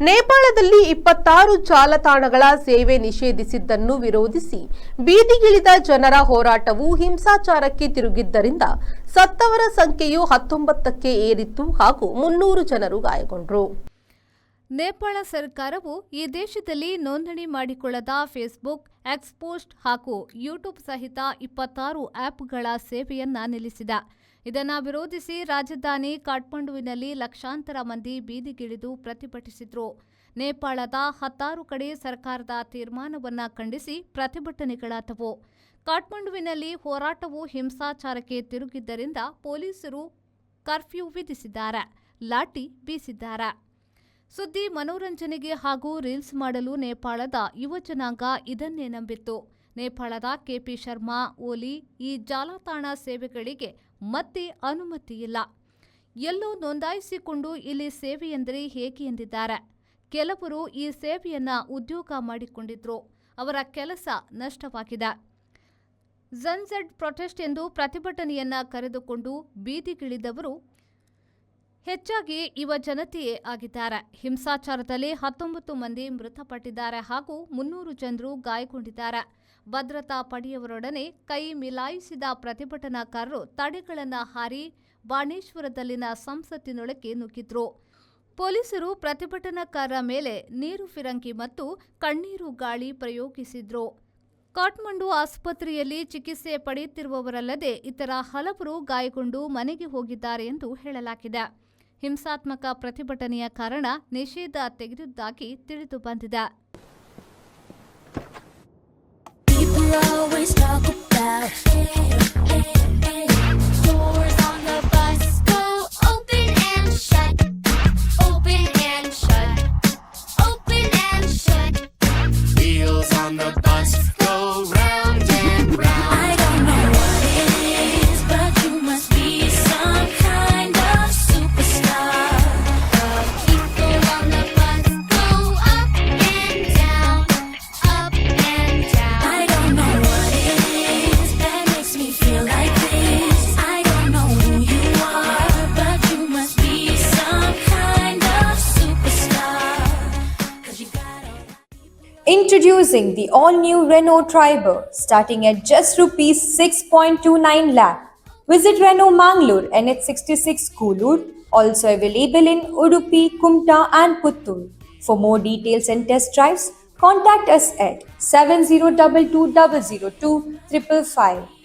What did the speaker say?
ನೇಪಾಳದಲ್ಲಿ 26 ಜಾಲತಾಣಗಳ ಸೇವೆ ನಿಷೇಧಿಸಿದ್ದನ್ನು ವಿರೋಧಿಸಿ ಬೀದಿಗಿಳಿದ ಜನರ ಹೋರಾಟವು ಹಿಂಸಾಚಾರಕ್ಕೆ ತಿರುಗಿದ್ದರಿಂದ ಸತ್ತವರ ಸಂಖ್ಯೆಯು 19ಕ್ಕೆ ಏರಿತ್ತು ಹಾಗೂ 300 ಜನರು ಗಾಯಗೊಂಡರು. ನೇಪಾಳ ಸರ್ಕಾರವು ಈ ದೇಶದಲ್ಲಿ ನೋಂದಣಿ ಮಾಡಿಕೊಳ್ಳದ ಫೇಸ್ಬುಕ್, ಎಕ್ಸ್ ಪೋಸ್ಟ್ ಹಾಗೂ ಯೂಟ್ಯೂಬ್ ಸಹಿತ 26 ಆ್ಯಪ್ಗಳ ಸೇವೆಯನ್ನ ನಿಲ್ಲಿಸಿದೆ. ಇದನ್ನು ವಿರೋಧಿಸಿ ರಾಜಧಾನಿ ಕಾಠ್ಮಂಡುವಿನಲ್ಲಿ ಲಕ್ಷಾಂತರ ಮಂದಿ ಬೀದಿಗಿಳಿದು ಪ್ರತಿಭಟಿಸಿದರು. ನೇಪಾಳದ 16 ಕಡೆ ಸರ್ಕಾರದ ತೀರ್ಮಾನವನ್ನು ಖಂಡಿಸಿ ಪ್ರತಿಭಟನೆಗಳಾದವು. ಕಾಠ್ಮಂಡುವಿನಲ್ಲಿ ಹೋರಾಟವು ಹಿಂಸಾಚಾರಕ್ಕೆ ತಿರುಗಿದ್ದರಿಂದ ಪೊಲೀಸರು ಕರ್ಫ್ಯೂ ವಿಧಿಸಿದ್ದಾರೆ, ಲಾಠಿ ಬೀಸಿದ್ದಾರೆ. ಸುದ್ದಿ ಮನೋರಂಜನೆಗೆ ಹಾಗೂ ರೀಲ್ಸ್ ಮಾಡಲು ನೇಪಾಳದ ಯುವ ಜನಾಂಗ ಇದನ್ನೇ ನಂಬಿತ್ತು. ನೇಪಾಳದ ಕೆಪಿ ಶರ್ಮಾ ಓಲಿ ಈ ಜಾಲತಾಣ ಸೇವೆಗಳಿಗೆ ಮತ್ತೆ ಅನುಮತಿಯಿಲ್ಲ, ಎಲ್ಲೋ ನೋಂದಾಯಿಸಿಕೊಂಡು ಇಲ್ಲಿ ಸೇವೆ ಎಂದರೆ ಹೇಗೆ ಎಂದಿದ್ದಾರೆ. ಕೆಲವರು ಈ ಸೇವೆಯನ್ನ ಉದ್ಯೋಗ ಮಾಡಿಕೊಂಡಿದ್ರು, ಅವರ ಕೆಲಸ ನಷ್ಟವಾಗಿದೆ. ಝಡ್ ಪ್ರೊಟೆಸ್ಟ್ ಎಂದು ಪ್ರತಿಭಟನೆಯನ್ನ ಕರೆದುಕೊಂಡು ಬೀದಿಗಿಳಿದವರು ಹೆಚ್ಚಾಗಿ ಯುವ ಜನತೆಯೇ ಆಗಿದ್ದಾರೆ. ಹಿಂಸಾಚಾರದಲ್ಲಿ 19 ಮಂದಿ ಮೃತಪಟ್ಟಿದ್ದಾರೆ ಹಾಗೂ 300 ಜನರು ಗಾಯಗೊಂಡಿದ್ದಾರೆ. ಭದ್ರತಾ ಪಡೆಯವರೊಡನೆ ಕೈ ಮಿಲಾಯಿಸಿದ ಪ್ರತಿಭಟನಾಕಾರರು ತಡೆಗಳನ್ನು ಹಾರಿ ಬಾಣೇಶ್ವರದಲ್ಲಿನ ಸಂಸತ್ತಿನೊಳಗೆ ನುಗ್ಗಿದ್ರು. ಪೊಲೀಸರು ಪ್ರತಿಭಟನಾಕಾರರ ಮೇಲೆ ನೀರು ಫಿರಂಗಿ ಮತ್ತು ಕಣ್ಣೀರು ಗಾಳಿ ಪ್ರಯೋಗಿಸಿದ್ರು. ಕಾಠ್ಮಂಡು ಆಸ್ಪತ್ರೆಯಲ್ಲಿ ಚಿಕಿತ್ಸೆ ಪಡೆಯುತ್ತಿರುವವರಲ್ಲದೆ ಇತರ ಹಲವರು ಗಾಯಗೊಂಡು ಮನೆಗೆ ಹೋಗಿದ್ದಾರೆ ಎಂದು ಹೇಳಲಾಗಿದೆ. ಹಿಂಸಾತ್ಮಕ ಪ್ರತಿಭಟನೆಯ ಕಾರಣ ನಿಷೇಧ ತೆಗೆದಿದ್ದಾಗಿ ತಿಳಿದು ಬಂದಿದೆ. Introducing the all-new Renault Triber, starting at just rupees 6.29 lakh. Visit Renault Mangalore, NH66 Koolur, also available in Udupi, Kumta and Puttur. For more details and test drives, contact us at 7022002555.